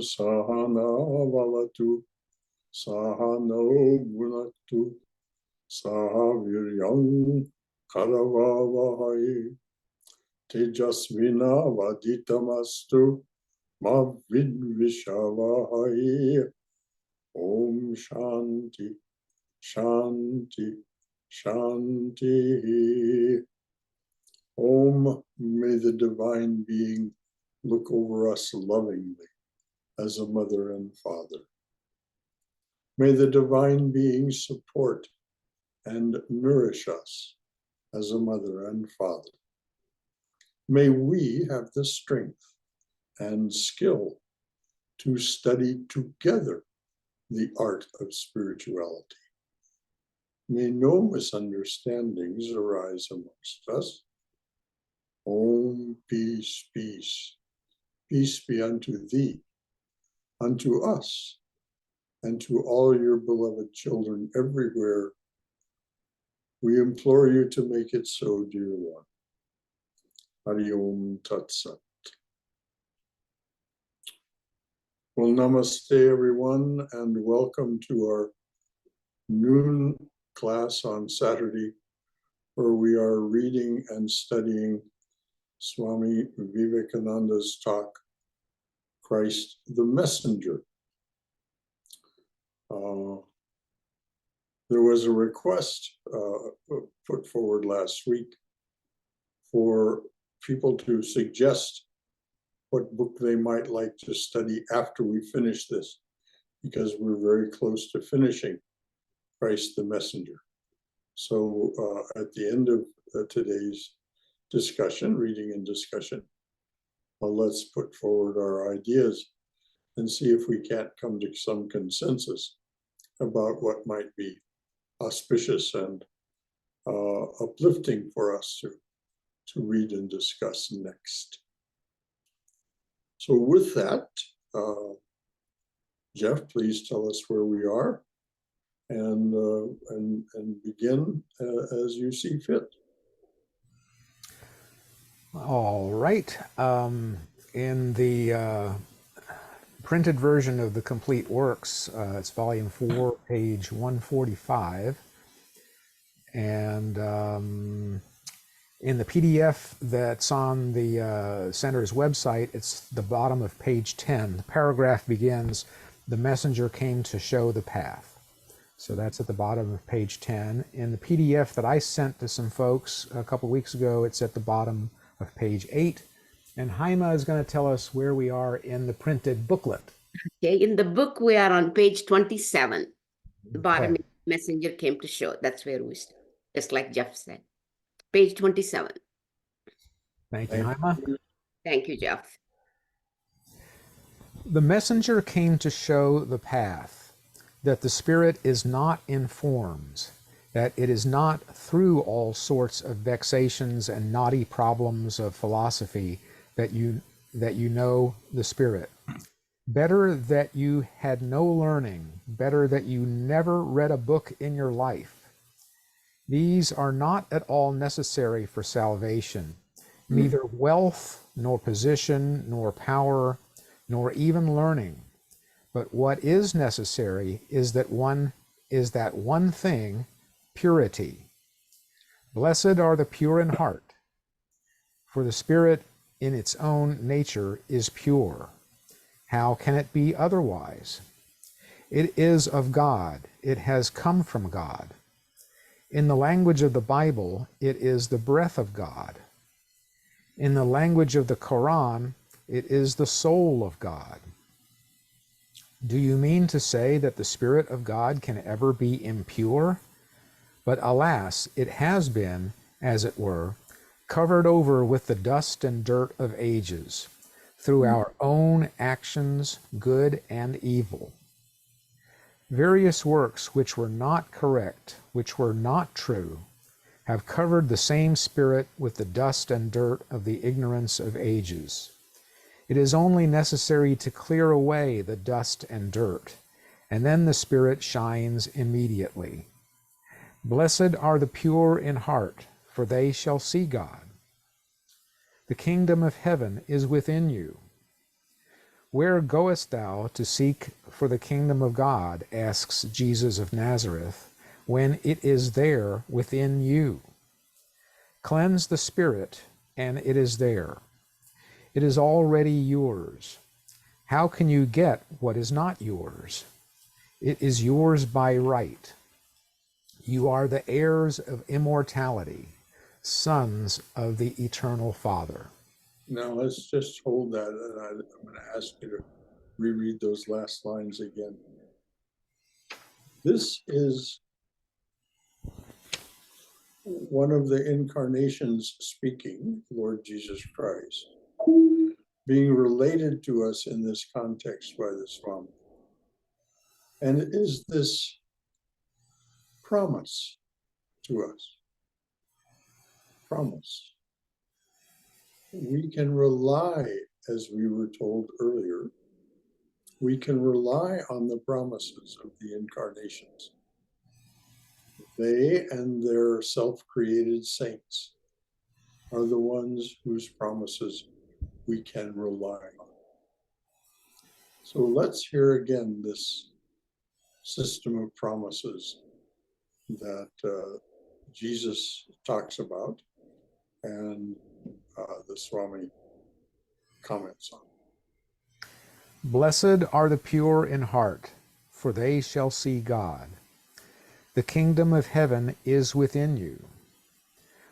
Sahana Vavatu Sahano Bhunaktu Sahaviryam Karavavahai Tejasvina Vaditamastu Ma Vidvishavahai. Om Shanti Shanti Shanti. Om, may the divine being look over us lovingly as a mother and father. May the divine being support and nourish us as a mother and father. May we have the strength and skill to study together the art of spirituality. May no misunderstandings arise amongst us. Om, peace, peace. Peace be unto thee, unto us, and to all your beloved children everywhere. We implore you to make it so, dear one. Hari Om Tat Sat. Well, namaste, everyone, and welcome to our noon class on Saturday, where we are reading and studying Swami Vivekananda's talk, Christ the Messenger. There was a request put forward last week for people to suggest what book they might like to study after we finish this, because we're very close to finishing Christ the Messenger. So at the end of today's discussion, reading and discussion, let's put forward our ideas and see if we can't come to some consensus about what might be auspicious and uplifting for us to read and discuss next. So with that, Jeff, please tell us where we are and begin as you see fit. All right. In the printed version of the complete works, it's volume 4, page 145. And in the PDF that's on the center's website, it's the bottom of page 10. The paragraph begins, "The messenger came to show the path." So that's at the bottom of page 10. In the PDF that I sent to some folks a couple weeks ago, it's at the bottom of page 8. And Haima is going to tell us where we are in the printed booklet. Okay, in the book, we are on page 27. The bottom messenger came to show. That's where we start, just like Jeff said. Page 27. Thank you, Haima. Thank you, Jeff. The messenger came to show the path, that the spirit is not in forms, that it is not through all sorts of vexations and knotty problems of philosophy that you know the spirit. Better that you had no learning, better that you never read a book in your life. These are not at all necessary for salvation, neither wealth, nor position, nor power, nor even learning. But what is necessary is that one thing, purity. Blessed are the pure in heart, for the spirit in its own nature is pure. How can it be otherwise? It is of God. It has come from God. In the language of the Bible, it is the breath of God. In the language of the Quran, it is the soul of God. Do you mean to say that the Spirit of God can ever be impure? But alas, it has been, as it were, covered over with the dust and dirt of ages, through our own actions, good and evil. Various works which were not correct, which were not true, have covered the same Spirit with the dust and dirt of the ignorance of ages. It is only necessary to clear away the dust and dirt, and then the Spirit shines immediately. Blessed are the pure in heart, for they shall see God. The kingdom of heaven is within you. Where goest thou to seek for the kingdom of God, asks Jesus of Nazareth, when it is there within you? Cleanse the spirit, and it is there. It is already yours. How can you get what is not yours? It is yours by right. You are the heirs of immortality, sons of the eternal Father. Now let's just hold that, and I'm going to ask you to reread those last lines again. This is one of the incarnations speaking, Lord Jesus Christ, being related to us in this context by the Swami. And it is this promise to us. Promise. We can rely, as we were told earlier, we can rely on the promises of the incarnations. They and their self-created saints are the ones whose promises we can rely on. So let's hear again this system of promises that Jesus talks about and the Swami comments on. Blessed are the pure in heart, for they shall see God. The kingdom of heaven is within you.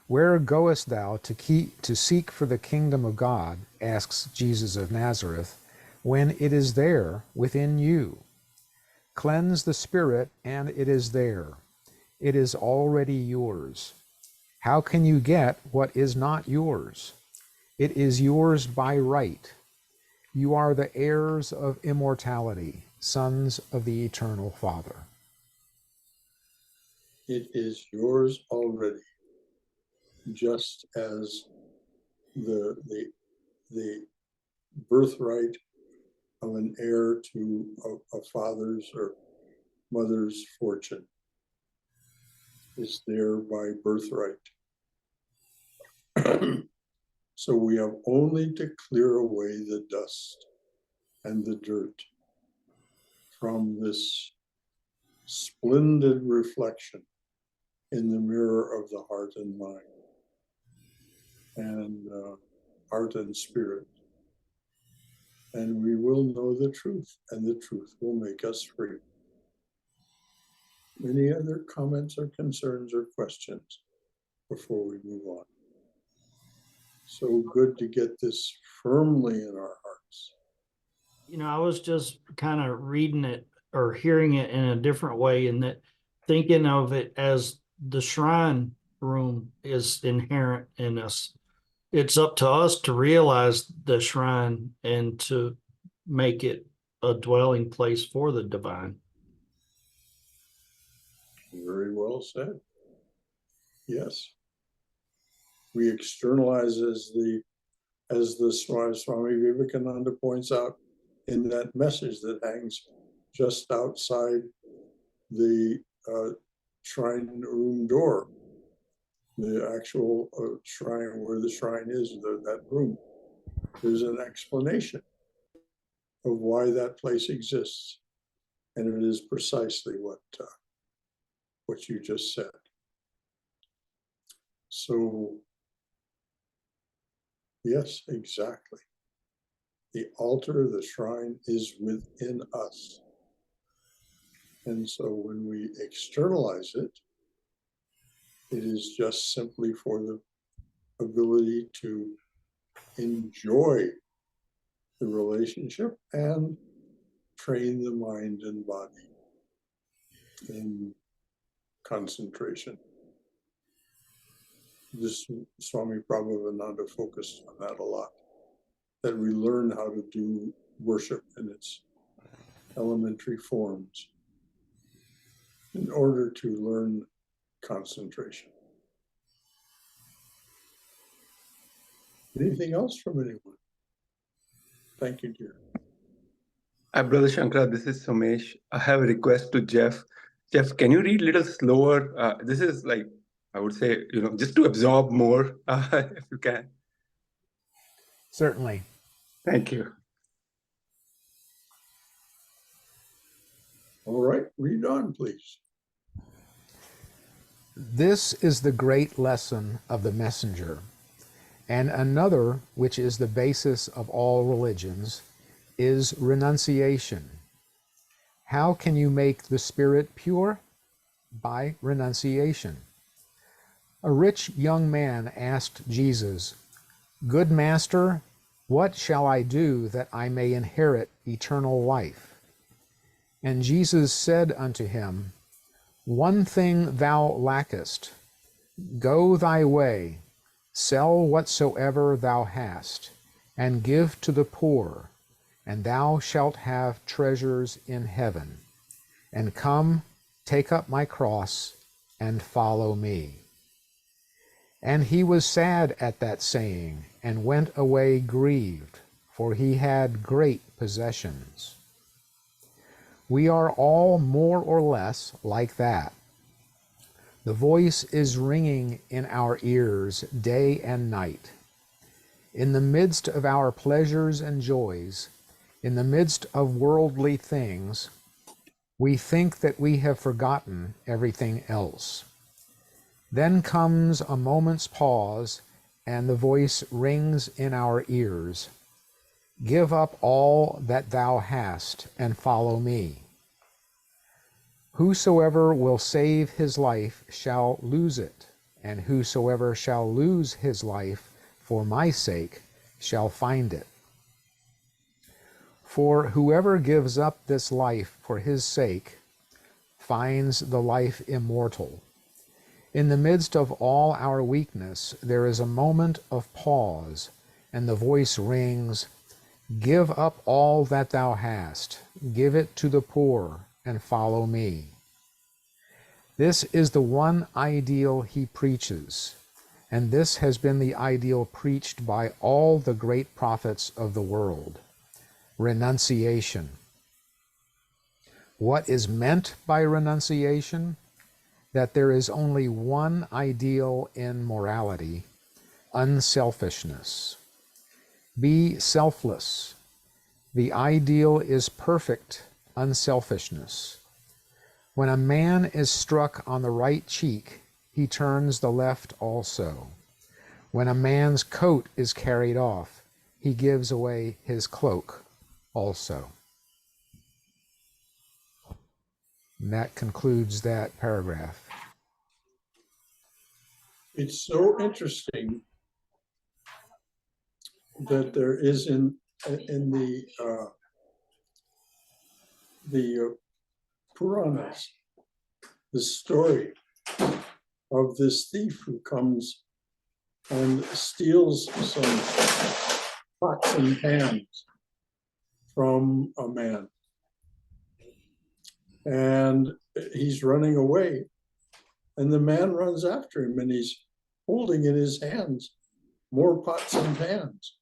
Where goest thou to seek for the kingdom of God, asks Jesus of Nazareth, when it is there within you? Cleanse the spirit, and it is there. It is already yours. How can you get what is not yours? It is yours by right. You are the heirs of immortality, sons of the eternal Father. It is yours already, just as the birthright of an heir to a father's or mother's fortune is there by birthright. So we have only to clear away the dust and the dirt from this splendid reflection in the mirror of the heart and mind and heart and spirit. And we will know the truth, and the truth will make us free. Any other comments or concerns or questions before we move on? So good to get this firmly in our hearts. You know, I was just kind of reading it or hearing it in a different way, and that thinking of it as the shrine room is inherent in us. It's up to us to realize the shrine and to make it a dwelling place for the divine. Very well said. Yes. We externalize as the Swami Vivekananda points out in that message that hangs just outside the shrine room door, the actual shrine where the shrine is, that room. There's an explanation of why that place exists, and it is precisely what you just said. So, yes, exactly. The altar, the shrine is within us. And so when we externalize it, it is just simply for the ability to enjoy the relationship and train the mind and body in concentration. This Swami Prabhupada focused on that a lot, that we learn how to do worship in its elementary forms in order to learn concentration. Anything else from anyone? Thank you, dear. Hi, Brother Shankara, this is Somesh. I have a request to Jeff. Jeff, can you read a little slower? This is like, I would say, just to absorb more, if you can. Certainly. Thank you. All right, read on, please. This is the great lesson of the messenger. And another, which is the basis of all religions, is renunciation. How can you make the spirit pure? By renunciation. A rich young man asked Jesus, "Good master, what shall I do that I may inherit eternal life?" And Jesus said unto him, "One thing thou lackest. Go thy way, sell whatsoever thou hast, and give to the poor, and thou shalt have treasures in heaven. And come, take up my cross, and follow me." And he was sad at that saying, and went away grieved, for he had great possessions. We are all more or less like that. The voice is ringing in our ears day and night. In the midst of our pleasures and joys, in the midst of worldly things, we think that we have forgotten everything else. Then comes a moment's pause, and the voice rings in our ears, "Give up all that thou hast, and follow me." Whosoever will save his life shall lose it, and whosoever shall lose his life for my sake shall find it. For whoever gives up this life for his sake finds the life immortal. In the midst of all our weakness, there is a moment of pause, and the voice rings, "Give up all that thou hast, give it to the poor, and follow me." This is the one ideal he preaches, and this has been the ideal preached by all the great prophets of the world: renunciation. What is meant by renunciation? That there is only one ideal in morality: unselfishness. Be selfless. The ideal is perfect unselfishness. When a man is struck on the right cheek, he turns the left also. When a man's coat is carried off, he gives away his cloak also. And that concludes that paragraph. It's so interesting that there is in the Puranas the story of this thief who comes and steals some pots and pans from a man. And he's running away. And the man runs after him, and he's holding in his hands more pots and pans.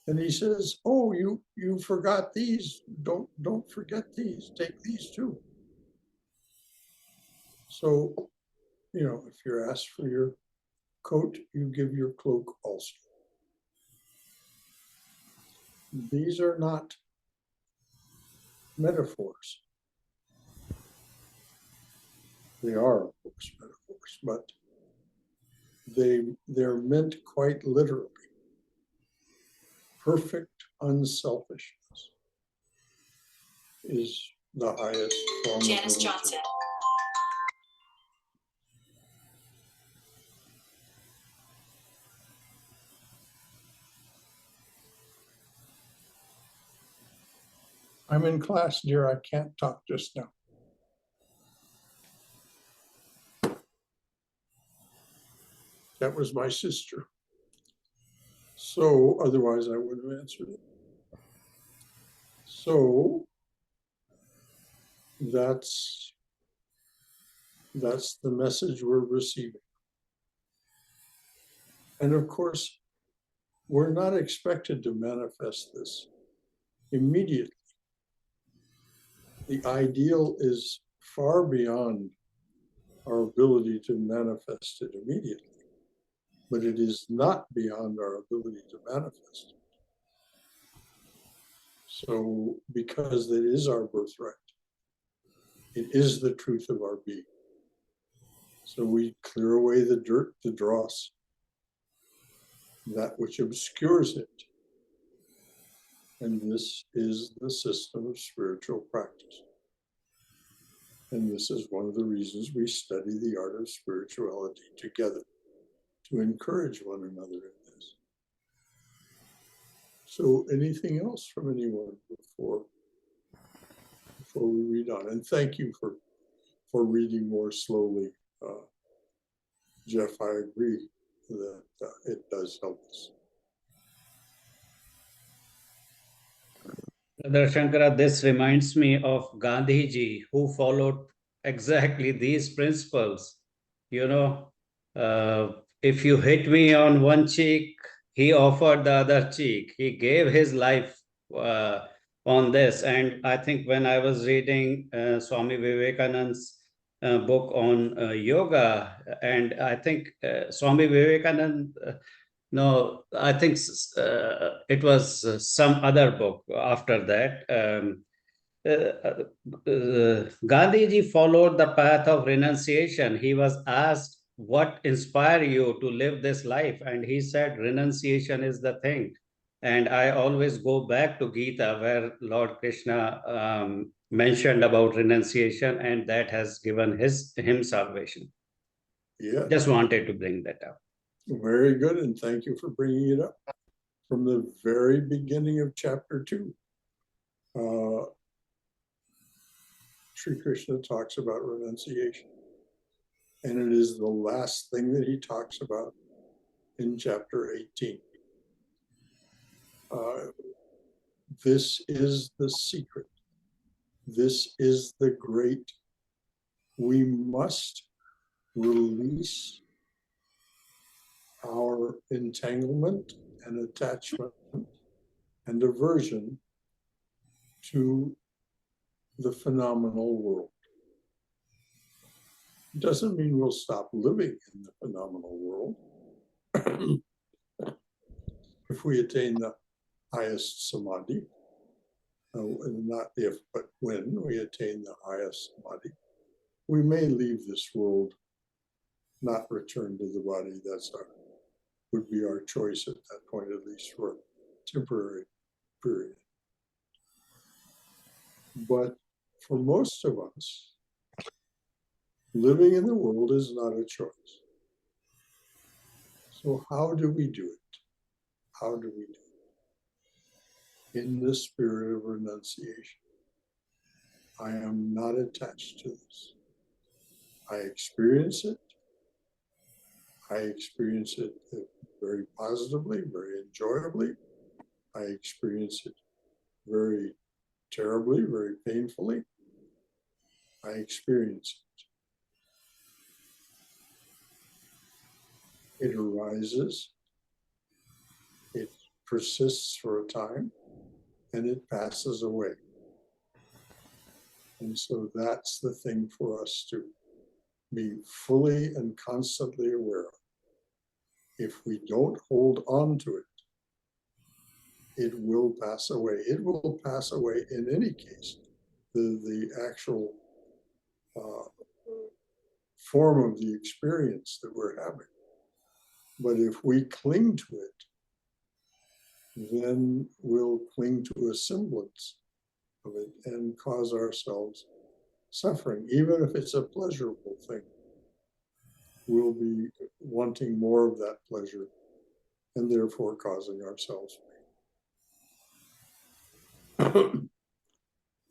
And he says, "Oh, you forgot these. Don't forget these. Take these too." So, if you're asked for your coat, you give your cloak also. These are not metaphors. They are, of course, metaphors, but they're meant quite literally. Perfect unselfishness is the highest form of religion. Johnson. I'm in class, dear. I can't talk just now. That was my sister. So otherwise I would have answered it. So that's the message we're receiving. And of course, we're not expected to manifest this immediately. The ideal is far beyond our ability to manifest it immediately, but it is not beyond our ability to manifest it. So, because it is our birthright, It is the truth of our being. So we clear away the dirt, the dross, that which obscures it. And this is the system of spiritual practice. And this is one of the reasons we study the art of spirituality together, to encourage one another in this. So anything else from anyone before we read on? And thank you for reading more slowly. Jeff, I agree that it does help us. Brother Shankara, this reminds me of Gandhiji, who followed exactly these principles. You know, if you hit me on one cheek, he offered the other cheek. He gave his life on this. And I think when I was reading Swami Vivekananda's book on yoga, and I think Swami Vivekananda, no, I think it was some other book after that. Gandhiji followed the path of renunciation. He was asked, what inspired you to live this life? And he said, renunciation is the thing. And I always go back to Gita, where Lord Krishna mentioned about renunciation, and that has given him salvation. Yeah. Just wanted to bring that up. Very good, and thank you for bringing it up. From the very beginning of chapter 2, Sri Krishna talks about renunciation. And it is the last thing that he talks about in chapter 18. This is the secret. This is the great. We must release our entanglement and attachment and aversion to the phenomenal world. It doesn't mean we'll stop living in the phenomenal world. If we attain the highest samadhi, not if, but when we attain the highest samadhi, we may leave this world, not return to the body. Would be our choice at that point, at least for a temporary period. But for most of us, living in the world is not a choice. So how do we do it? How do we do it? In the spirit of renunciation. I am not attached to this. I experience it. I experience it very positively, very enjoyably. I experience it very terribly, very painfully. I experience it. It arises, it persists for a time, and it passes away. And so that's the thing for us to be fully and constantly aware of. If we don't hold on to it, it will pass away. It will pass away in any case. The actual form of the experience that we're having. But if we cling to it, then we'll cling to a semblance of it and cause ourselves suffering. Even if it's a pleasurable thing, we'll be wanting more of that pleasure and therefore causing ourselves pain.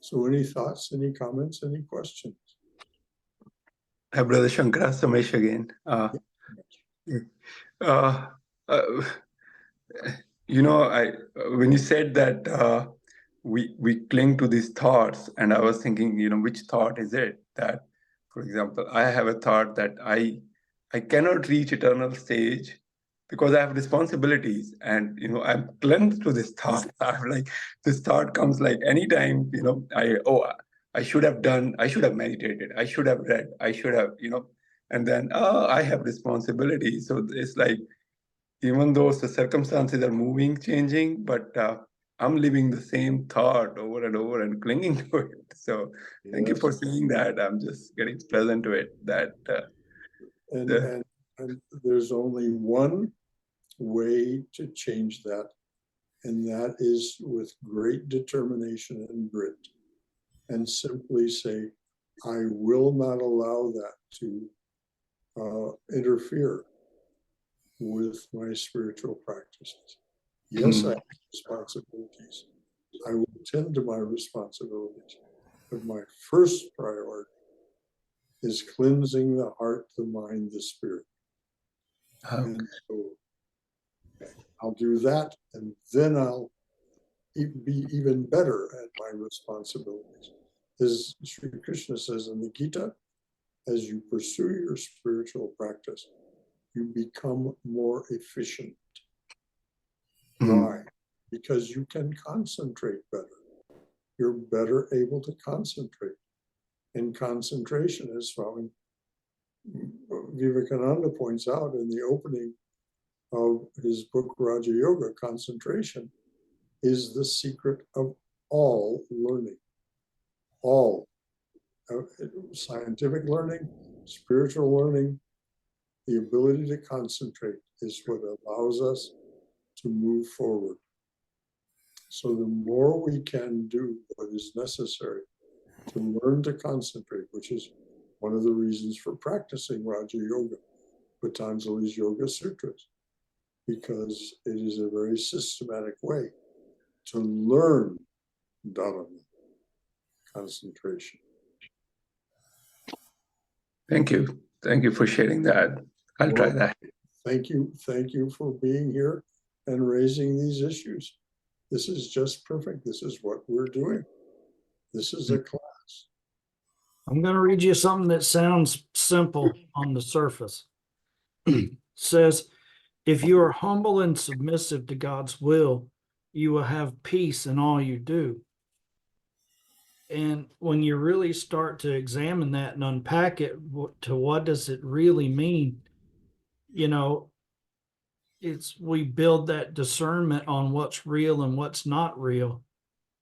So any thoughts, any comments, any questions? Hi, Brother Shankara, Somesh again. When you said that we cling to these thoughts, and I was thinking, which thought is it? That, for example, I have a thought that I cannot reach eternal stage because I have responsibilities, and I'm clung to this thought. I'm like, this thought comes like anytime, I should have meditated, I should have read, I should have, and then I have responsibilities. So it's like, even though the circumstances are moving, changing, but I'm living the same thought over and over and clinging to it. So thank you Yes. for saying that. I'm just getting pleasant to it. That And there's only one way to change that, and that is with great determination and grit, and simply say, I will not allow that to interfere with my spiritual practices. Yes, I have responsibilities. I will tend to my responsibilities, but my first priority is cleansing the heart, the mind, the spirit. And so I'll do that, and then I'll be even better at my responsibilities. As Sri Krishna says in the Gita, as you pursue your spiritual practice, you become more efficient. Why? Because you can concentrate better. You're better able to concentrate. And concentration, as Swami Vivekananda points out in the opening of his book Raja Yoga, concentration is the secret of all learning. All scientific learning, spiritual learning, the ability to concentrate is what allows us to move forward. So the more we can do what is necessary to learn to concentrate, which is one of the reasons for practicing Raja Yoga, Patanjali's Yoga Sutras, because it is a very systematic way to learn Dharma, concentration. Thank you. Thank you for sharing that. I'll try that. Thank you for being here and raising these issues. This is just perfect. This is what we're doing. This is a class. I'm going to read you something that sounds simple on the surface. It says, if you are humble and submissive to God's will, you will have peace in all you do. And when you really start to examine that and unpack it to what does it really mean, you know, we build that discernment on what's real and what's not real.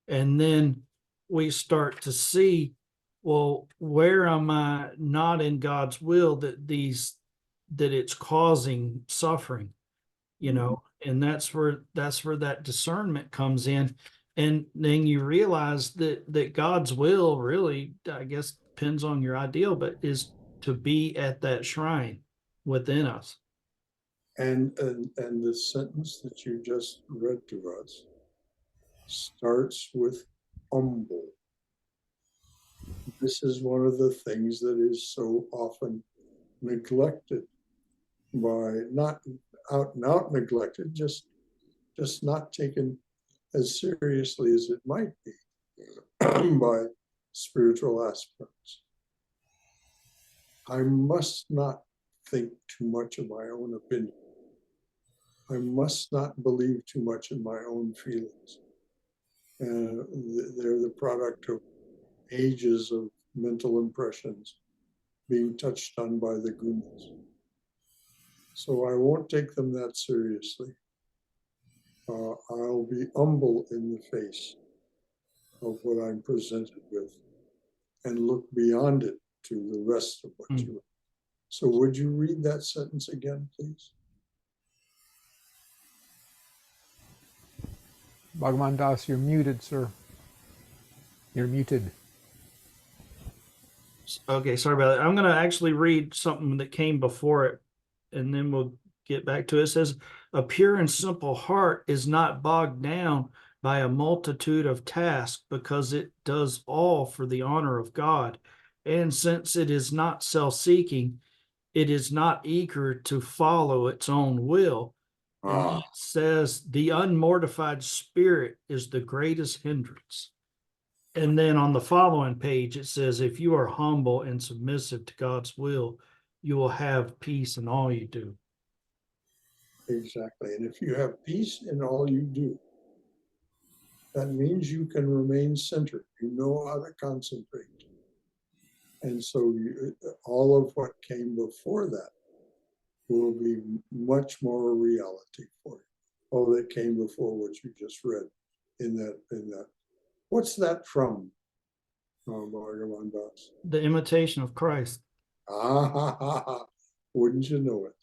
And then we start to see, well, where am I not in God's will that it's causing suffering, you know, and that's where that discernment comes in. And then you realize that God's will really, I guess, depends on your ideal, but is to be at that shrine within us. And the sentence that you just read to us starts with humble. This is one of the things that is so often neglected by, not out and out neglected, just not taken as seriously as it might be by spiritual aspirants. I must not think too much of my own opinion. I must not believe too much in my own feelings. They're the product of ages of mental impressions being touched on by the gunas. So I won't take them that seriously. I'll be humble in the face of what I'm presented with and look beyond it to the rest of what you read. So would you read that sentence again, please? Bhagavan Das, you're muted, sir. You're muted. Okay, sorry about that. I'm going to actually read something that came before it, and then we'll get back to it. It says, a pure and simple heart is not bogged down by a multitude of tasks because it does all for the honor of God. And since it is not self-seeking, it is not eager to follow its own will. And it says the unmortified spirit is the greatest hindrance. And then on the following page, it says, if you are humble and submissive to God's will, you will have peace in all you do. Exactly. And if you have peace in all you do, that means you can remain centered. You know how to concentrate. And so all of what came before that will be much more a reality for you. All that came before what you just read in that. What's that from? Oh, Bhagavan Das. The Imitation of Christ. Wouldn't you know it?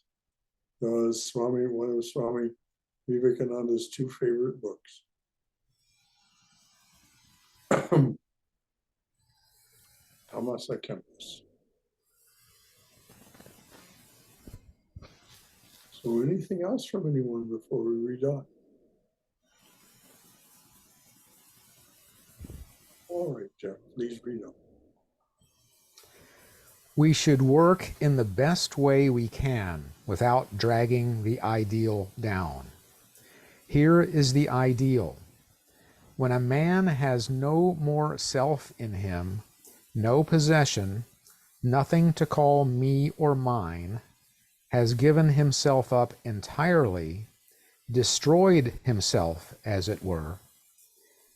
One of Swami Vivekananda's two favorite books. Thomas A. Kempis. So anything else from anyone before we read on? All right, Jeff, please read on. We should work in the best way we can without dragging the ideal down. Here is the ideal. When a man has no more self in him, no possession, nothing to call me or mine, has given himself up entirely, destroyed himself, as it were,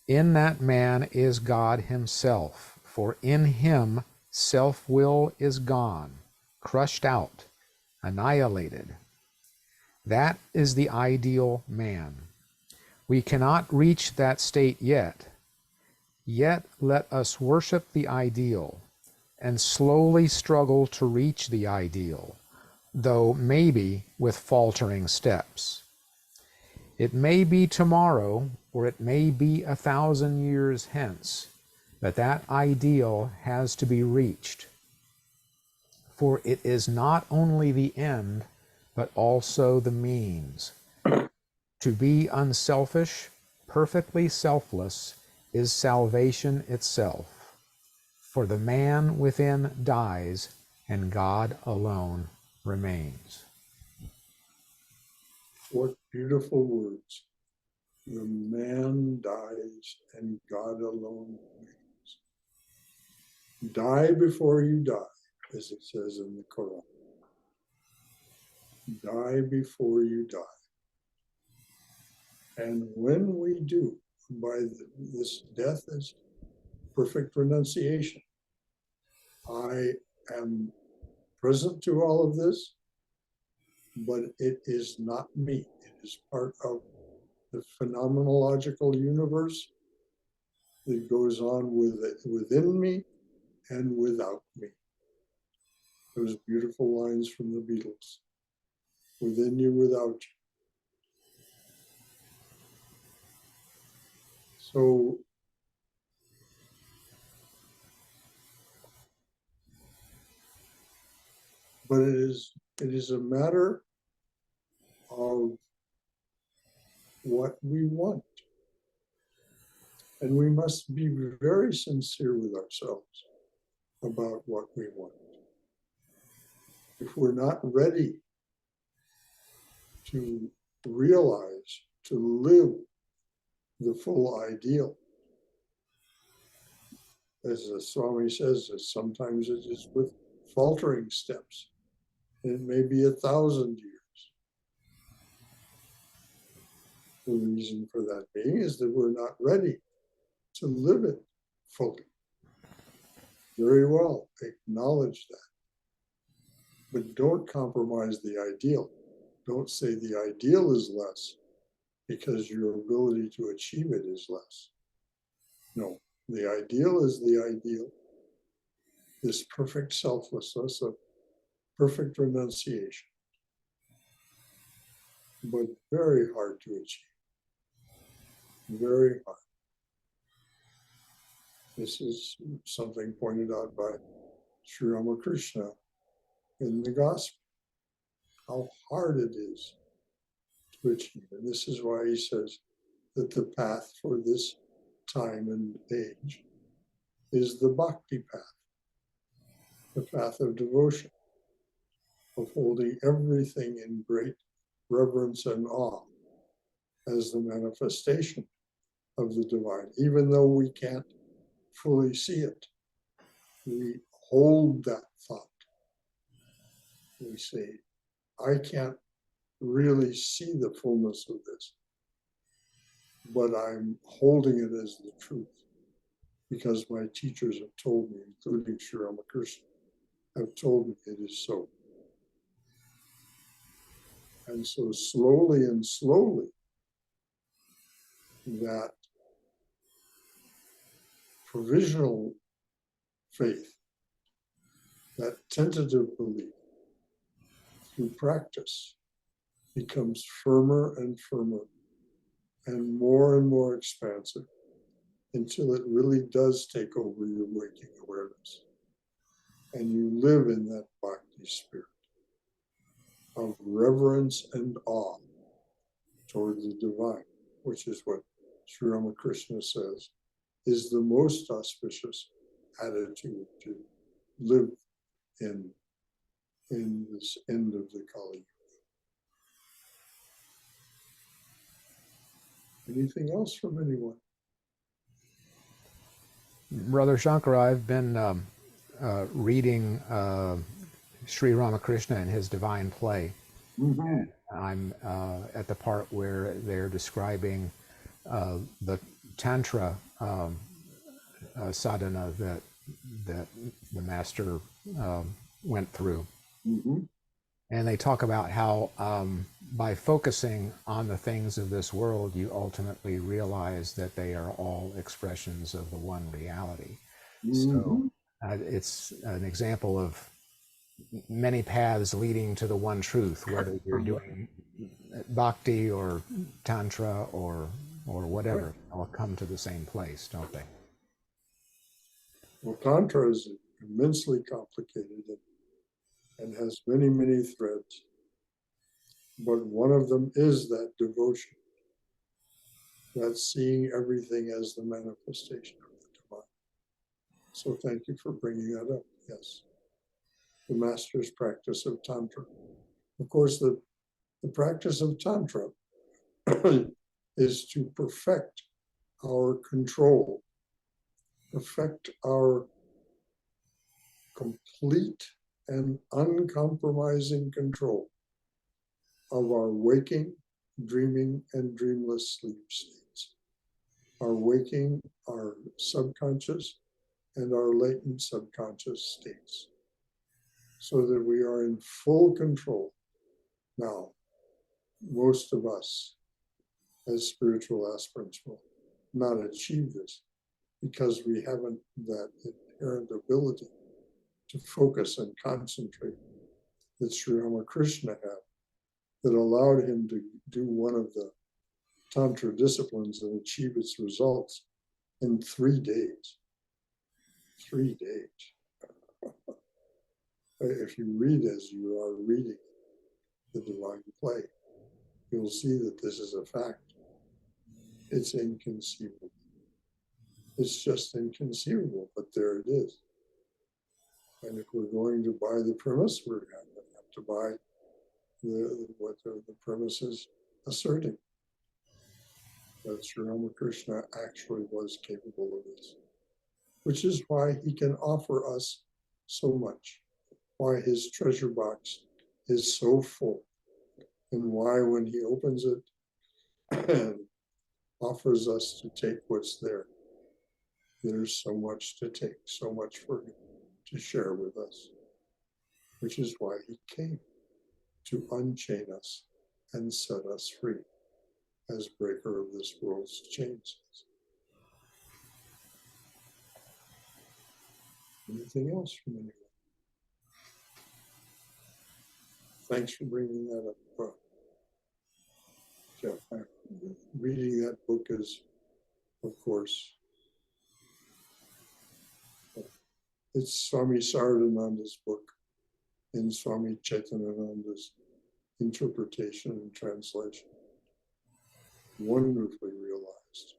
in that man is God himself, for in him self-will is gone, crushed out, annihilated. That is the ideal man. We cannot reach that state yet. Yet let us worship the ideal and slowly struggle to reach the ideal, though maybe with faltering steps. It may be tomorrow, or it may be 1,000 years hence, but that ideal has to be reached. For it is not only the end, but also the means. To be unselfish, perfectly selfless, is salvation itself. For the man within dies, and God alone remains. What beautiful words. The man dies and God alone remains. Die before you die, as it says in the Quran. Die before you die. And when we do, this death is perfect renunciation. I am present to all of this, but it is not me. It is part of the phenomenological universe that goes on within me and without me. Those beautiful lines from the Beatles. Within you, without you. So but it is a matter of what we want. And we must be very sincere with ourselves about what we want. If we're not ready to realize, to live the full ideal, as the Swami says, that sometimes it is with faltering steps. It may be 1,000 years. The reason for that being is that we're not ready to live it fully. Very well, acknowledge that. But don't compromise the ideal. Don't say the ideal is less because your ability to achieve it is less. No, the ideal is the ideal. This perfect selflessness of perfect renunciation, but very hard to achieve. Very hard. This is something pointed out by Sri Ramakrishna in the Gospel, how hard it is to achieve. And this is why he says that the path for this time and age is the bhakti path, the path of devotion, of holding everything in great reverence and awe as the manifestation of the divine. Even though we can't fully see it, we hold that thought. We say, I can't really see the fullness of this, but I'm holding it as the truth because my teachers have told me, including Sri Ramakrishna, have told me it is so. And so slowly and slowly, that provisional faith, that tentative belief, through practice, becomes firmer and firmer and more expansive until it really does take over your waking awareness. And you live in that bhakti spirit of reverence and awe toward the divine, which is what Sri Ramakrishna says is the most auspicious attitude to live in this end of the Kali Yuga. Anything else from anyone? Brother Shankara, I've been reading Sri Ramakrishna and his divine play. Mm-hmm. I'm at the part where they're describing the Tantra sadhana that the master went through. Mm-hmm. And they talk about how by focusing on the things of this world, you ultimately realize that they are all expressions of the one reality. So it's an example of many paths leading to the one truth, whether you're doing bhakti or tantra or whatever, all come to the same place, don't they? Well, Tantra is immensely complicated and has many threads. But one of them is that devotion, that seeing everything as the manifestation of the divine. So thank you for bringing that up. Yes. The master's practice of Tantra. Of course, the practice of Tantra is to perfect our control, perfect our complete and uncompromising control of our waking, dreaming, and dreamless sleep states. Our waking, our subconscious, and our latent subconscious states, so that we are in full control. Now, most of us as spiritual aspirants will not achieve this because we haven't that inherent ability to focus and concentrate that Sri Ramakrishna had, that allowed him to do one of the Tantra disciplines and achieve its results in 3 days. 3 days. If you read as you are reading the divine play, you'll see that this is a fact. It's inconceivable. It's just inconceivable, but there it is. And if we're going to buy the premise, we're going to have to buy what the premise is asserting. That Sri Ramakrishna actually was capable of this, which is why he can offer us so much, why his treasure box is so full, and why when he opens it and offers us to take what's there, there's so much to take, so much for him to share with us, which is why he came, to unchain us and set us free as breaker of this world's chains. Anything else from anyone? Thanks for bringing that up, Jeff. Reading that book is, of course, it's Swami Saradananda's book in Swami Chaitananda's interpretation and translation. Wonderfully realized.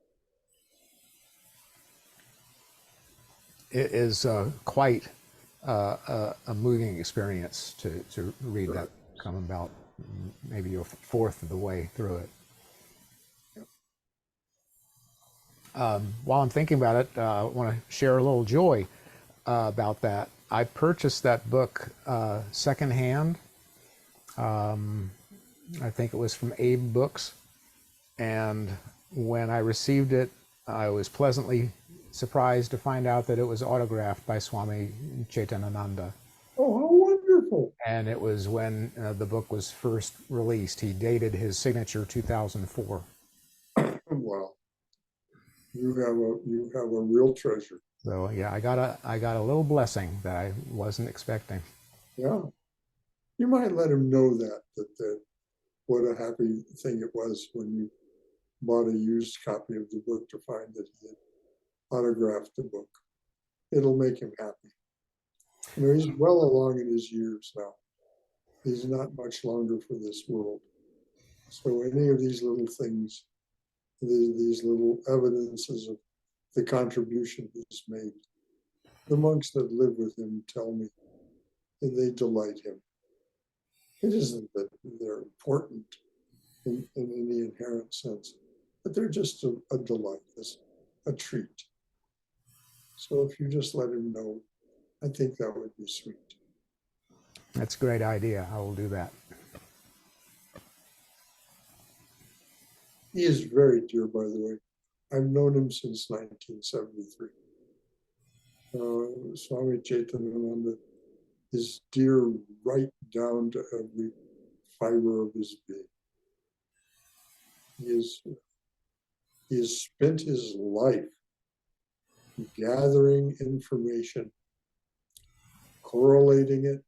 It is quite a moving experience to read that, come about maybe a fourth of the way through it. While I'm thinking about it, I want to share a little joy about that. I purchased that book secondhand. I think it was from Abe Books. And when I received it, I was pleasantly surprised to find out that it was autographed by Swami Chaitanananda. Oh, how wonderful. And it was when the book was first released. He dated his signature 2004. Wow. You have a real treasure. So yeah, I got a little blessing that I wasn't expecting. Yeah. You might let him know that what a happy thing it was when you bought a used copy of the book to find that he had autographed the book. It'll make him happy. You know, he's well along in his years now. He's not much longer for this world. So any of these little things, these little evidences of the contribution he's made, the monks that live with him tell me that they delight him. It isn't that they're important in any inherent sense, but they're just a delight, a treat. So if you just let him know, I think that would be sweet. That's a great idea. I will do that. He is very dear, by the way. I've known him since 1973. Swami Vivekananda is dear right down to every fiber of his being. He has spent his life gathering information, correlating it,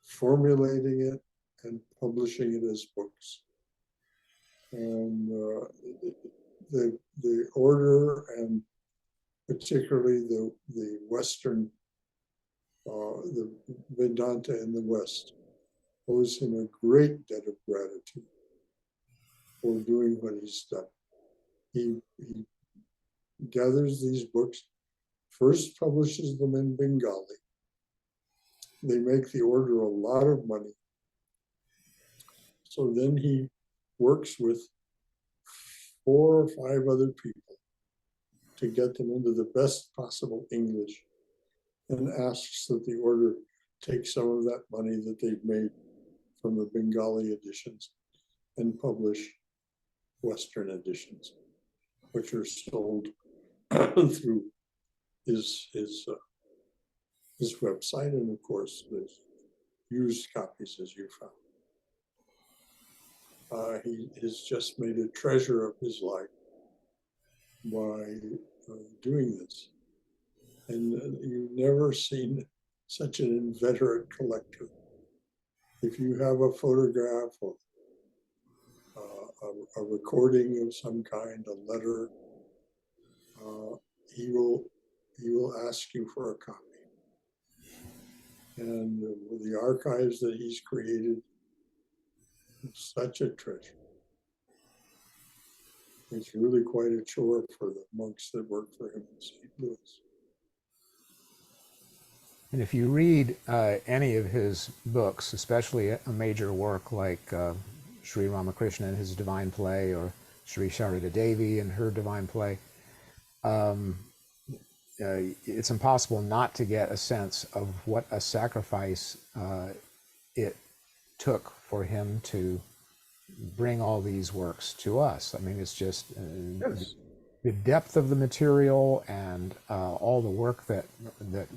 formulating it, and publishing it as books. And the order, and particularly the Western, the Vedanta in the West, owes him a great debt of gratitude for doing what he's done. He gathers these books, first publishes them in Bengali. They make the order a lot of money. So then he works with 4 or 5 other people to get them into the best possible English, and asks that the order take some of that money that they've made from the Bengali editions and publish Western editions, which are sold through his website, and of course there's used copies, as you found. He has just made a treasure of his life by doing this. And you've never seen such an inveterate collector. If you have a photograph or a recording of some kind, a letter, he will ask you for a copy. And with the archives that he's created, it's such a treasure. It's really quite a chore for the monks that work for him in St. Louis. And if you read any of his books, especially a major work like Sri Ramakrishna and his Divine Play, or Sri Sharada Devi and her Divine Play, it's impossible not to get a sense of what a sacrifice it took for him to bring all these works to us. I mean, it's just Yes. the depth of the material and all the work that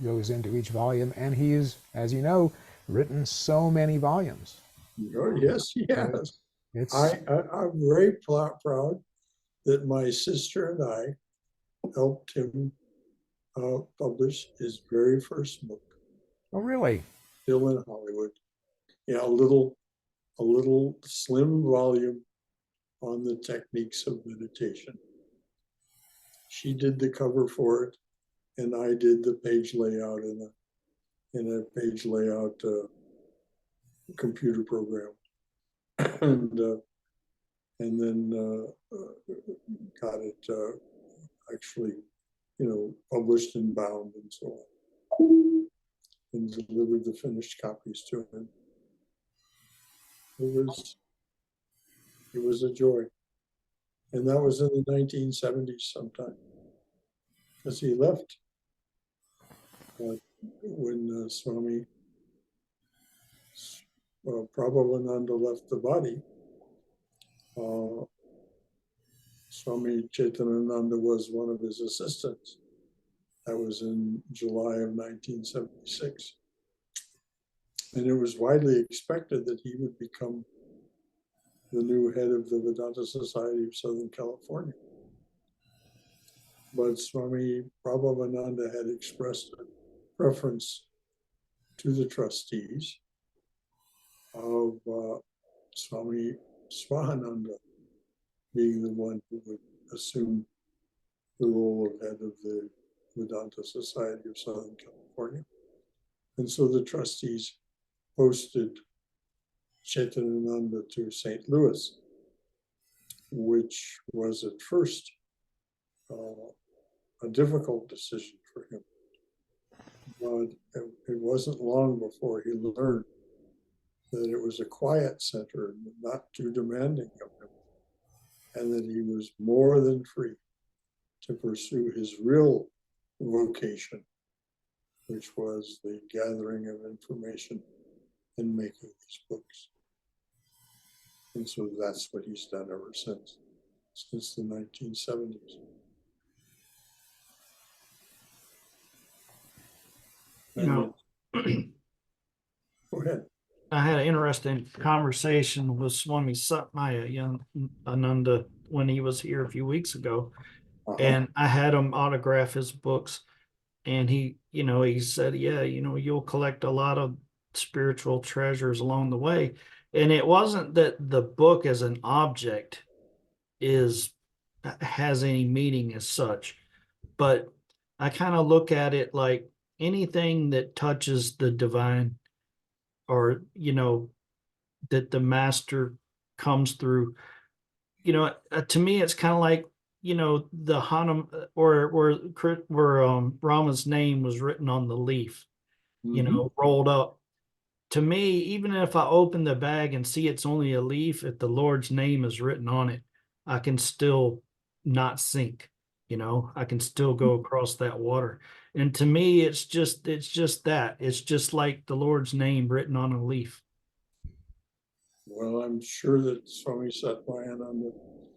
goes into each volume. And he's, as you know, written so many volumes. Oh, yes, he has. It's I'm very proud that my sister and I helped him publish his very first book, oh, really? still in Hollywood. Yeah, a little slim volume on the techniques of meditation. She did the cover for it, and I did the page layout in a page layout computer program, and then got it actually, published and bound and so on, and delivered the finished copies to him. It was a joy. And that was in the 1970s sometime, because he left when Swami Prabhavananda left the body. Swami Chaitanananda was one of his assistants. That was in July of 1976. And it was widely expected that he would become the new head of the Vedanta Society of Southern California. but Swami Prabhavananda had expressed a preference to the trustees of Swami Swahananda being the one who would assume the role of head of the Vedanta Society of Southern California. And so the trustees posted Chaitanananda to St. Louis, which was at first a difficult decision for him. But it wasn't long before he learned that it was a quiet center and not too demanding of him, and that he was more than free to pursue his real vocation, which was the gathering of information and making these books. And so that's what he's done ever since the 1970s. You know, Go ahead. I had an interesting conversation with Swami Satmaya Ananda when he was here a few weeks ago, and I had him autograph his books. And he said, yeah, you'll collect a lot of spiritual treasures along the way. And it wasn't that the book as an object has any meaning as such, but I kind of look at it like anything that touches the divine, or that the master comes through, to me it's kind of like the Hanum, or where Rama's name was written on the leaf, rolled up. To me, even if I open the bag and see it's only a leaf, if the Lord's name is written on it, I can still not sink. I can still go across that water. And to me, it's just that. It's just like the Lord's name written on a leaf. Well, I'm sure that Swami Satmayananda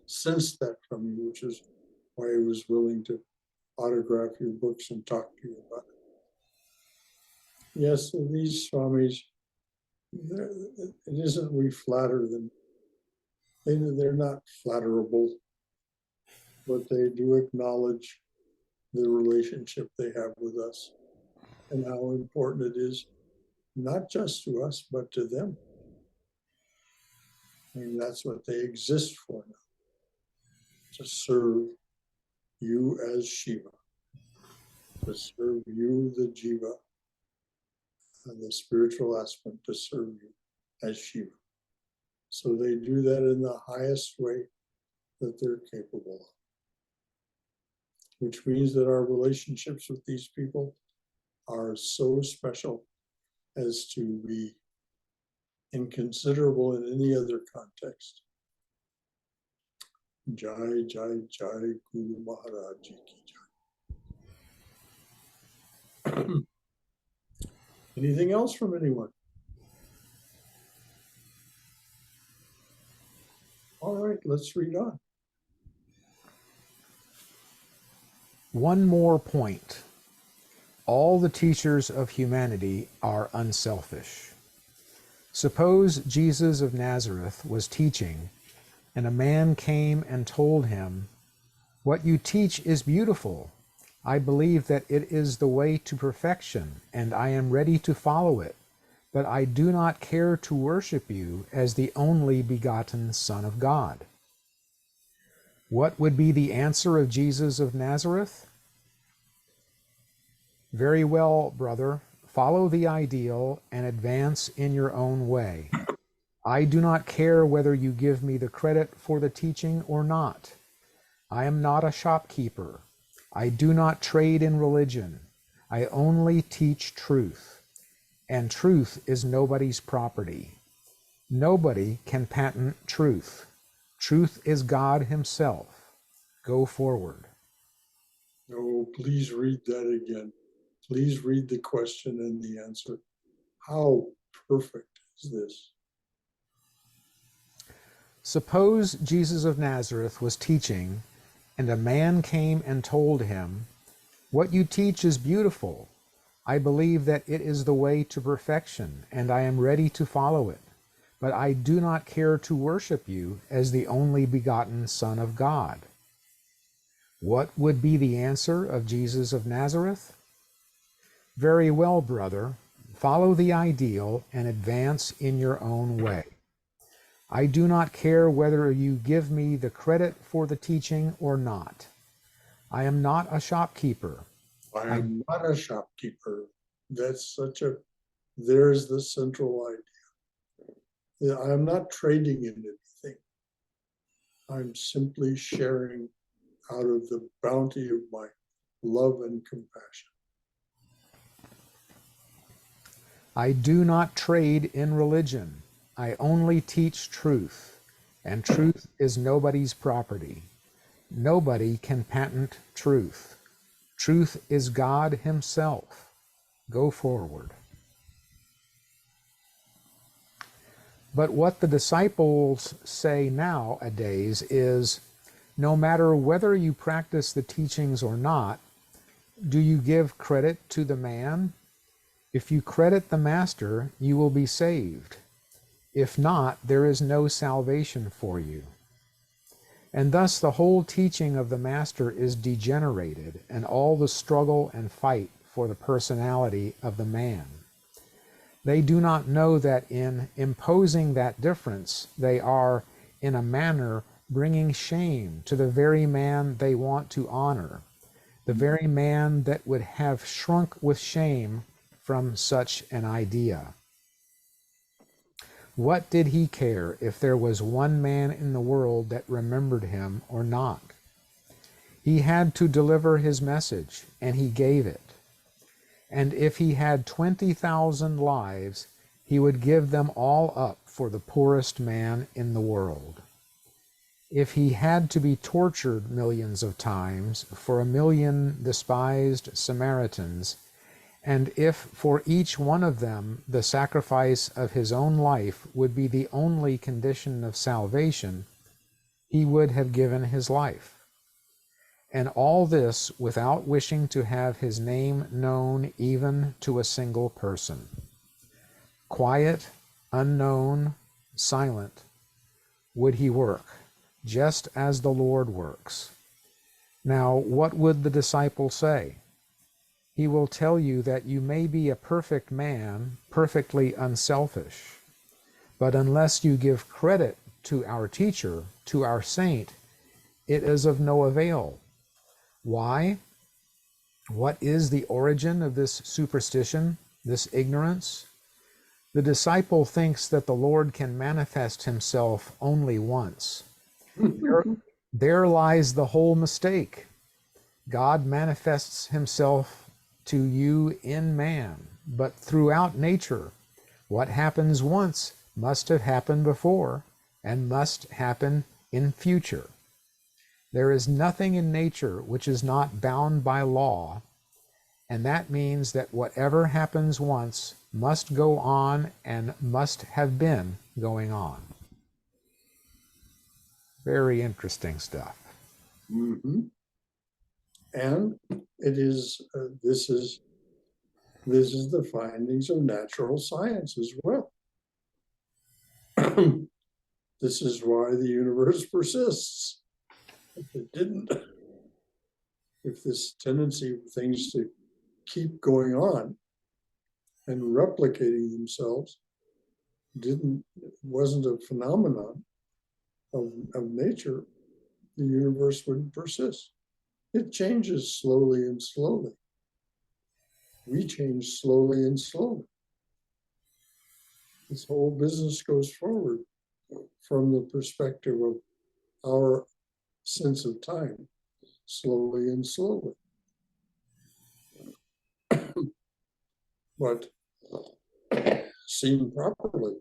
sensed that from you, which is why he was willing to autograph your books and talk to you about it. Yes, these Swamis, it isn't we flatter them. They're not flatterable, but they do acknowledge the relationship they have with us and how important it is, not just to us, but to them. I mean, that's what they exist for now, to serve you as Shiva, to serve you, the Jiva, and the spiritual aspect to serve you as Shiva. So they do that in the highest way that they're capable of, which means that our relationships with these people are so special as to be inconsiderable in any other context. Jai, Jai, Jai, Guru Maharaj Ji ki Jai. Anything else from anyone? All right, let's read on. One more point. All the teachers of humanity are unselfish. Suppose Jesus of Nazareth was teaching, and a man came and told him, "What you teach is beautiful. I believe that it is the way to perfection, and I am ready to follow it. But I do not care to worship you as the only begotten Son of God." What would be the answer of Jesus of Nazareth? Very well, brother, follow the ideal and advance in your own way. I do not care whether you give me the credit for the teaching or not. I am not a shopkeeper. I do not trade in religion. I only teach truth, and truth is nobody's property. Nobody can patent truth. Truth is God Himself. Go forward. Oh, please read that again. Please read the question and the answer. How perfect is this? Suppose Jesus of Nazareth was teaching, and a man came and told him, "What you teach is beautiful. I believe that it is the way to perfection, and I am ready to follow it. But I do not care to worship you as the only begotten Son of God." What would be the answer of Jesus of Nazareth? Very well, brother. Follow the ideal and advance in your own way. I do not care whether you give me the credit for the teaching or not. I am not a shopkeeper. I am not a shopkeeper. There's the central idea. Yeah, I'm not trading in anything. I'm simply sharing out of the bounty of my love and compassion. I do not trade in religion. I only teach truth, and truth is nobody's property. Nobody can patent truth. Truth is God Himself. Go forward. But what the disciples say nowadays is, no matter whether you practice the teachings or not, do you give credit to the man? If you credit the master, you will be saved. If not, there is no salvation for you. And thus the whole teaching of the master is degenerated, and all the struggle and fight for the personality of the man. They do not know that in imposing that difference, they are, in a manner, bringing shame to the very man they want to honor, the very man that would have shrunk with shame from such an idea. What did he care if there was one man in the world that remembered him or not? He had to deliver his message, and he gave it. And if he had 20,000 lives, he would give them all up for the poorest man in the world. If he had to be tortured millions of times for 1,000,000 despised Samaritans, and if for each one of them the sacrifice of his own life would be the only condition of salvation, he would have given his life. And all this without wishing to have his name known even to a single person. Quiet, unknown, silent, would he work, just as the Lord works. Now, what would the disciple say? He will tell you that you may be a perfect man, perfectly unselfish, but unless you give credit to our teacher, to our saint, it is of no avail. Why? What is the origin of this superstition, this ignorance? The disciple thinks that the Lord can manifest himself only once. There lies the whole mistake. God manifests himself to you in man, but throughout nature, what happens once must have happened before and must happen in future. There is nothing in nature which is not bound by law, and that means that whatever happens once must go on and must have been going on. Very interesting stuff. Mm-hmm. And it is this is the findings of natural science as well. This is why the universe persists. If it didn't, if this tendency of things to keep going on and replicating themselves wasn't a phenomenon of nature, the universe wouldn't persist. It changes slowly and slowly. We change slowly and slowly. This whole business goes forward from the perspective of our sense of time, slowly and slowly. But seen properly,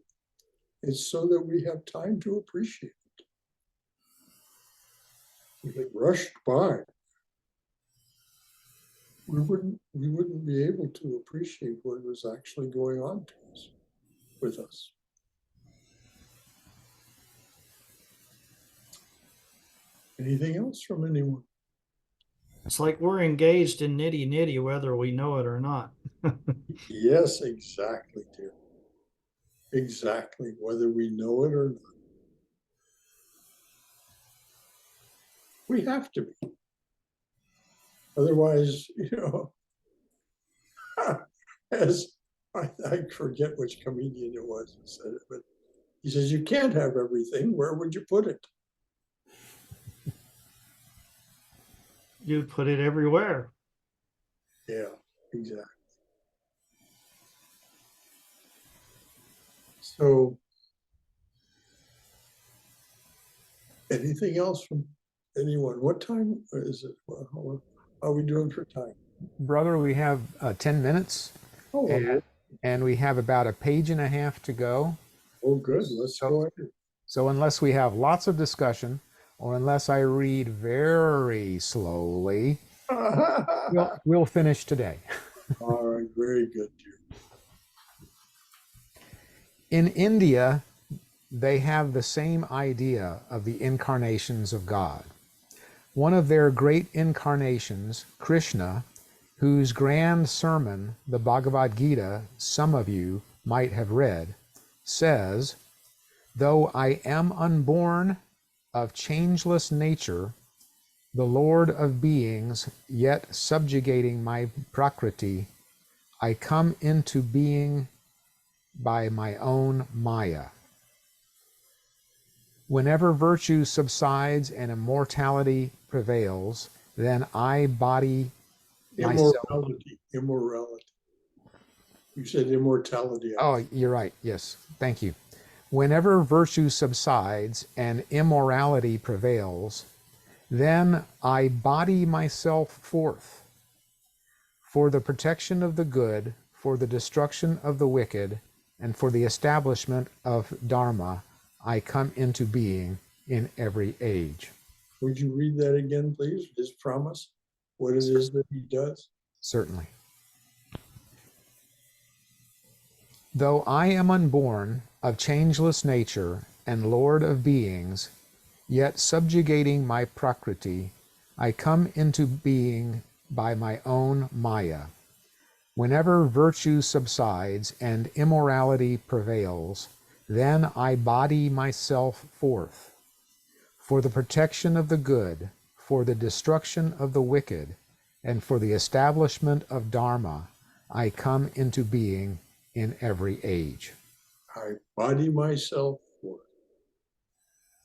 it's so that we have time to appreciate it. If it rushed by, we wouldn't be able to appreciate what was actually going on to us, with us. Anything else from anyone? It's like we're engaged in nitty-nitty, whether we know it or not. Yes, exactly, dear. Exactly, whether we know it or not. We have to be. Otherwise, as I forget which comedian it was who said it, but he says, you can't have everything. Where would you put it? You put it everywhere. Yeah, exactly. So, anything else from anyone? What time is it? How are we doing for time? Brother, we have 10 minutes, Oh, and we have about a page and a half to go. oh, good. Let's So- go ahead. So unless we have lots of discussion, or unless I read very slowly, we'll finish today. All right, very good, dear. In India, they have the same idea of the incarnations of God. One of their great incarnations, Krishna, whose grand sermon, the Bhagavad Gita, some of you might have read, says, "Though I am unborn of changeless nature, the Lord of beings, yet subjugating my prakriti, I come into being by my own Maya. Whenever virtue subsides and immortality prevails, then I body myself." Immorality. You said immortality. Oh, you're right. Yes. Thank you. Whenever virtue subsides and immorality prevails, then I body myself forth for the protection of the good, for the destruction of the wicked, and for the establishment of Dharma. I come into being in every age. Would you read that again, please? His promise, what it is that he does? Certainly. Though I am unborn of changeless nature and Lord of beings, yet subjugating my prakriti, I come into being by my own Maya. Whenever virtue subsides and immorality prevails, then I body myself forth for the protection of the good, for the destruction of the wicked, and for the establishment of Dharma. I come into being in every age. I body myself forth.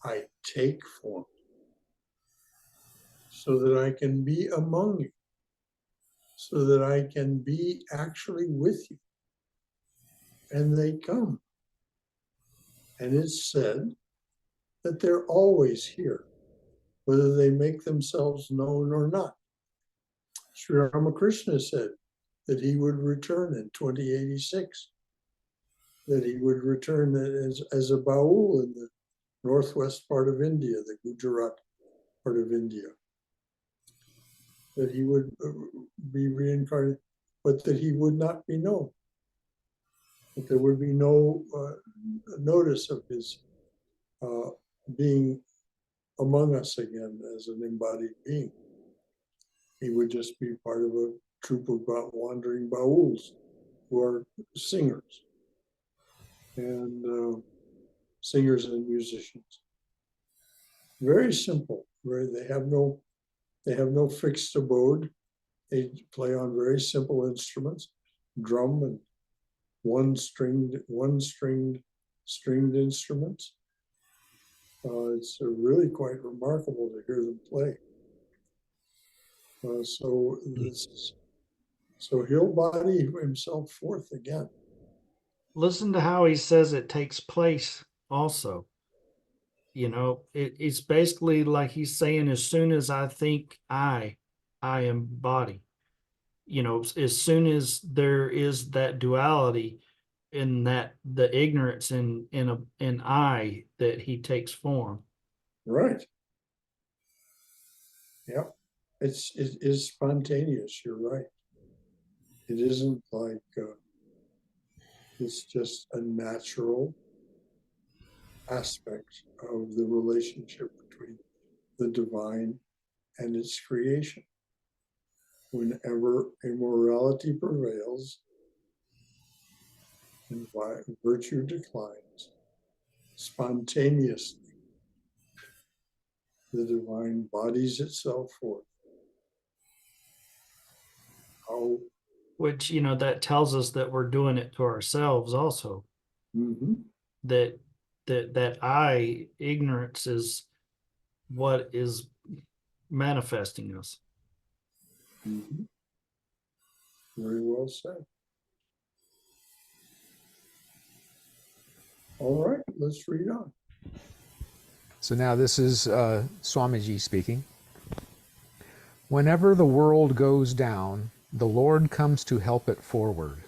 I take form so that I can be among you, so that I can be actually with you. And they come. And it's said that they're always here, whether they make themselves known or not. Sri Ramakrishna said that he would return in 2086, that he would return as a Baul in the northwest part of India, the Gujarat part of India, that he would be reincarnated, but that he would not be known, that there would be no notice of his being among us again as an embodied being. He would just be part of a troop of wandering Bauls who are singers and singers and musicians. Very simple. They have no fixed abode. They play on very simple instruments, drum and one stringed instruments. It's really quite remarkable to hear them play. So he'll body himself forth again. Listen to how he says it takes place also. It's basically like he's saying, as soon as I think I am body, as soon as there is that duality in that the ignorance in I, that he takes form. Right. Yep. It is spontaneous. You're right. It isn't like it's just a natural aspect of the relationship between the divine and its creation. Whenever immorality prevails and virtue declines, spontaneously the divine bodies itself forth which, you know, that tells us that we're doing it to ourselves also. Mhm. That ignorance is what is manifesting us. Mhm. Very well said. All right, let's read on. So now this is Swamiji speaking. Whenever the world goes down, the Lord comes to help it forward.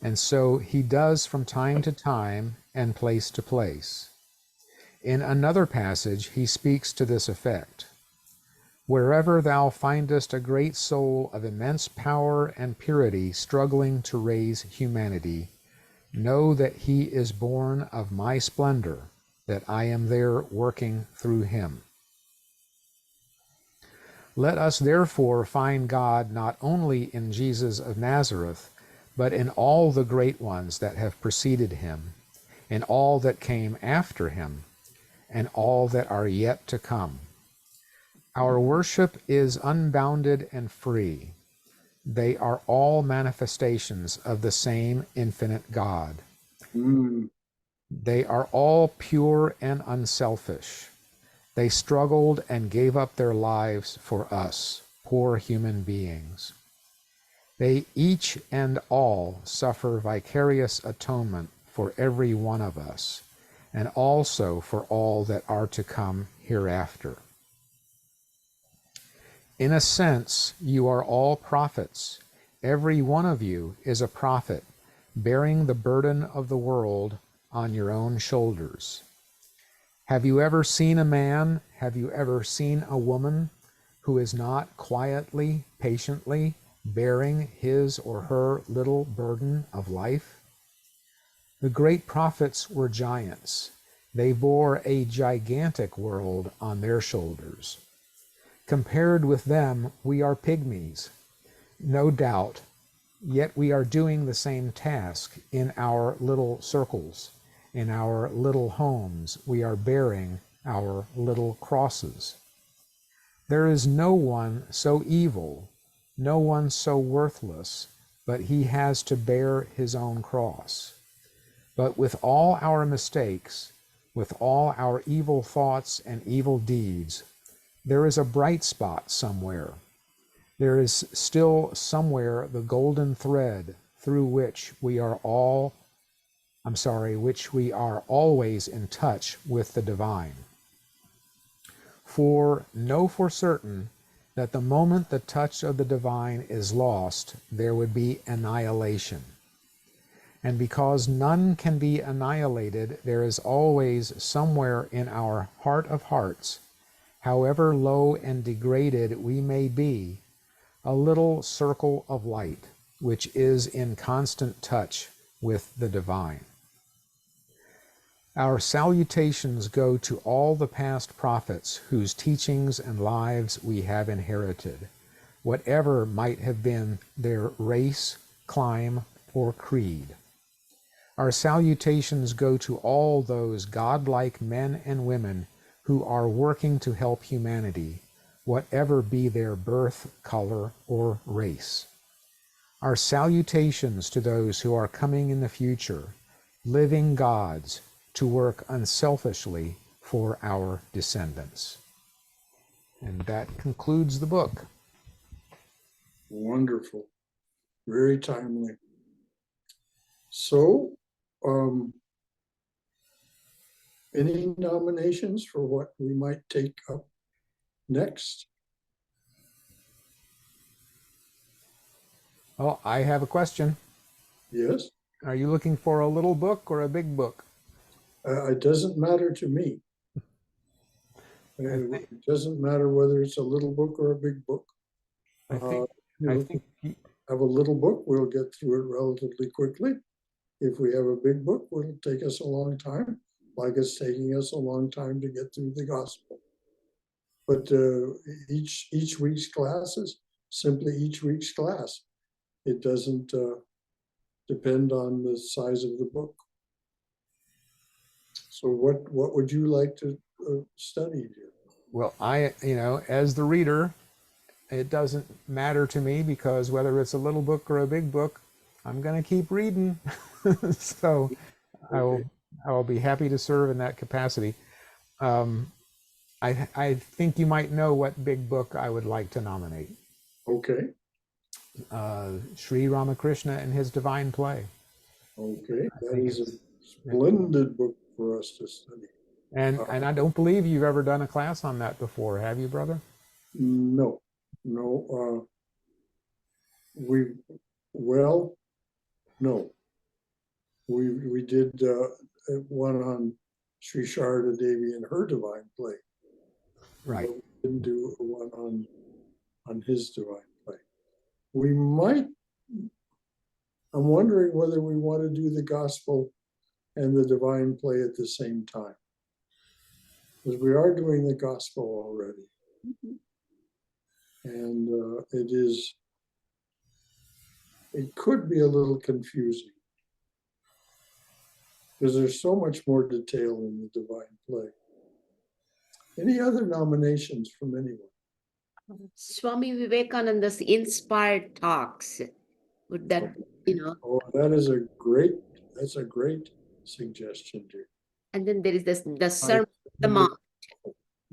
And so he does from time to time and place to place. In another passage, he speaks to this effect. Wherever thou findest a great soul of immense power and purity struggling to raise humanity, know that he is born of my splendor, that I am there working through him. Let us therefore find God not only in Jesus of Nazareth, but in all the great ones that have preceded him, in all that came after him, and all that are yet to come. Our worship is unbounded and free. They are all manifestations of the same infinite God. Mm. They are all pure and unselfish. They struggled and gave up their lives for us, poor human beings. They each and all suffer vicarious atonement for every one of us, and also for all that are to come hereafter. In a sense, you are all prophets. Every one of you is a prophet, bearing the burden of the world on your own shoulders. Have you ever seen a man, have you ever seen a woman who is not quietly, patiently bearing his or her little burden of life? The great prophets were giants. They bore a gigantic world on their shoulders. Compared with them, we are pygmies, no doubt, yet we are doing the same task in our little circles. In our little homes, we are bearing our little crosses. There is no one so evil, no one so worthless, but he has to bear his own cross. But with all our mistakes, with all our evil thoughts and evil deeds, there is a bright spot somewhere. There is still somewhere the golden thread through which we are always in touch with the divine. For know for certain that the moment the touch of the divine is lost, there would be annihilation. And because none can be annihilated, there is always somewhere in our heart of hearts, however low and degraded we may be, a little circle of light, which is in constant touch with the divine. Our salutations go to all the past prophets whose teachings and lives we have inherited, whatever might have been their race, clime, or creed. Our salutations go to all those godlike men and women who are working to help humanity, whatever be their birth, color, or race. Our salutations to those who are coming in the future, living gods, to work unselfishly for our descendants. And that concludes the book. Wonderful. Very timely. So, any nominations for what we might take up next? Oh, I have a question. Yes, Are you looking for a little book or a big book? it doesn't matter to me. It doesn't matter whether it's a little book or a big book. I think If we have a little book, we'll get through it relatively quickly. If we have a big book, it'll take us a long time, like it's taking us a long time to get through the gospel. But each week's class is simply each week's class. It doesn't depend on the size of the book. So what would you like to study here? Well, as the reader, it doesn't matter to me, because whether it's a little book or a big book, I'm going to keep reading. So Okay. I will be happy to serve in that capacity. I think you might know what big book I would like to nominate. Okay. Sri Ramakrishna and his Divine Play. Okay. I That think is a it's, splendid book for us to study. and I don't believe you've ever done a class on that before, have you, brother? No, no. Well, no. We did one on Sri Sharada Devi and her Divine Play. Right. But we didn't do one on his Divine Play. We might. I'm wondering whether we want to do the Gospel and the Divine Play at the same time, because we are doing the Gospel already, and it could be a little confusing, because there's so much more detail in the Divine Play. Any other nominations from anyone? Swami Vivekananda's inspired talks. Would that, Oh, that's a great suggestion, dear. and then there is the Sermon on the Mount.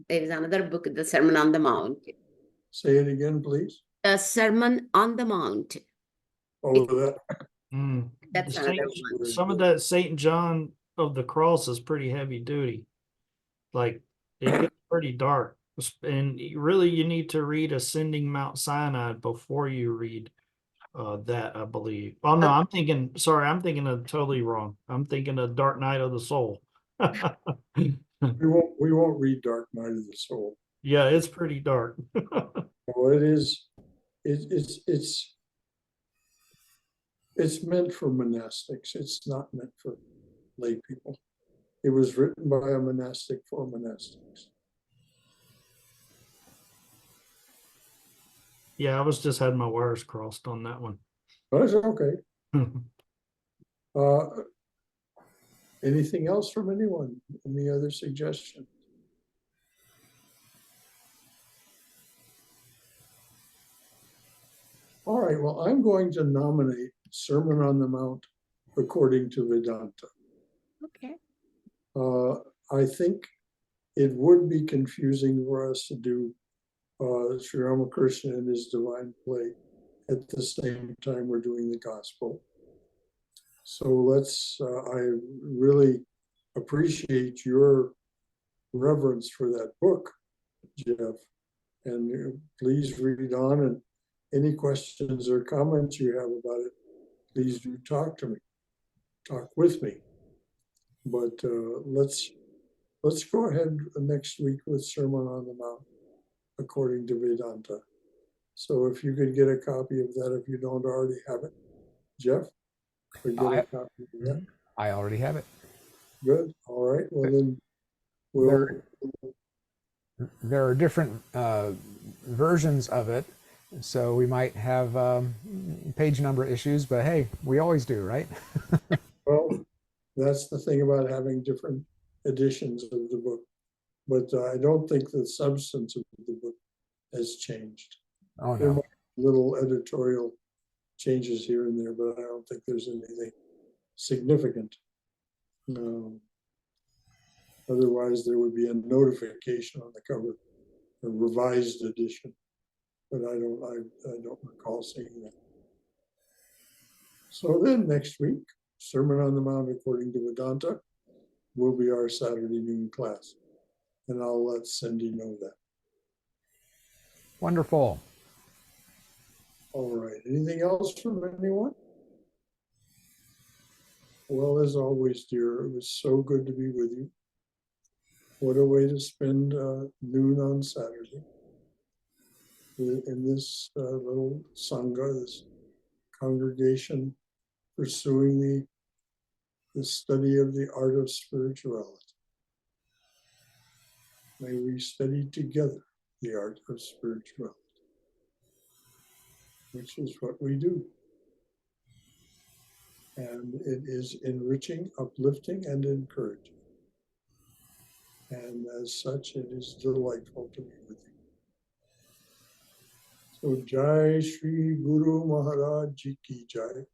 There is another book, the Sermon on the Mount. Say it again, please. The Sermon on the Mount. Oh, that. That's another one. Some of that Saint John of the Cross is pretty heavy duty. Like it gets pretty dark. And really you need to read Ascending Mount Sinai before you read that, I believe. Oh no, I'm thinking of totally wrong. I'm thinking of Dark Night of the Soul. We won't read Dark Night of the Soul. Yeah, it's pretty dark. Well, it is. It's meant for monastics. It's not meant for lay people. It was written by a monastic for monastics. Yeah, I was just had my wires crossed on that one. But it's okay. Anything else from anyone? Any other suggestions? All right, well, I'm going to nominate Sermon on the Mount according to Vedanta. Okay. I think it would be confusing for us to do Sri Ramakrishna and his Divine Play at the same time we're doing the Gospel. So I really appreciate your reverence for that book, Jeff. And please read on, and any questions or comments you have about it, please do talk with me. But let's go ahead next week with Sermon on the Mount according to Vedanta. So if you could get a copy of that, if you don't already have it, Jeff, could get a copy of that. I already have it. Good. All right. Well, then there are different versions of it, so we might have page number issues, but hey, we always do, right? Well, that's the thing about having different editions of the book. But I don't think the substance of the book has changed. Oh, There no. might be little editorial changes here and there, but I don't think there's anything significant. Otherwise, there would be a notification on the cover, a revised edition. But I don't recall seeing that. So then next week, Sermon on the Mount according to Vedanta will be our Saturday noon class. And I'll let Cindy know that. Wonderful. All right. Anything else from anyone? Well, as always, dear, it was so good to be with you. What a way to spend noon on Saturday in this little sangha, this congregation pursuing the study of the art of spirituality. May we study together the art of spirituality, which is what we do. And it is enriching, uplifting, and encouraging. And as such, it is delightful to be with you. So Jai Shri Guru Maharaj Ji Ki Jai.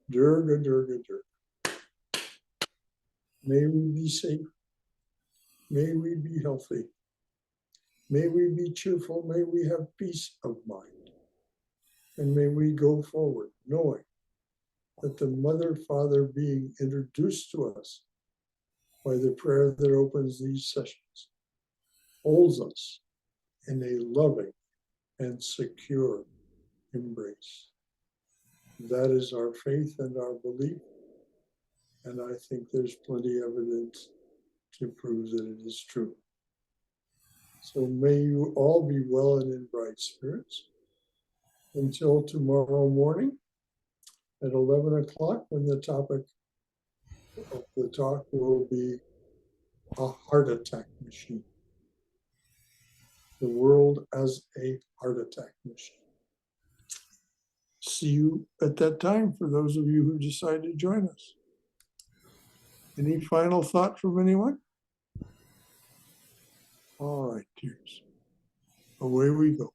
Durga, Durga, Durga. May we be safe. May we be healthy. May we be cheerful. May we have peace of mind. And may we go forward knowing that the Mother Father being introduced to us by the prayer that opens these sessions holds us in a loving and secure embrace. That is our faith and our belief. And I think there's plenty of evidence to prove that it is true. So may you all be well and in bright spirits until tomorrow morning at 11 o'clock, when the topic of the talk will be a heart attack machine. The world as a heart attack machine. See you at that time for those of you who decide to join us. Any final thought from anyone? All right, dears. Away we go.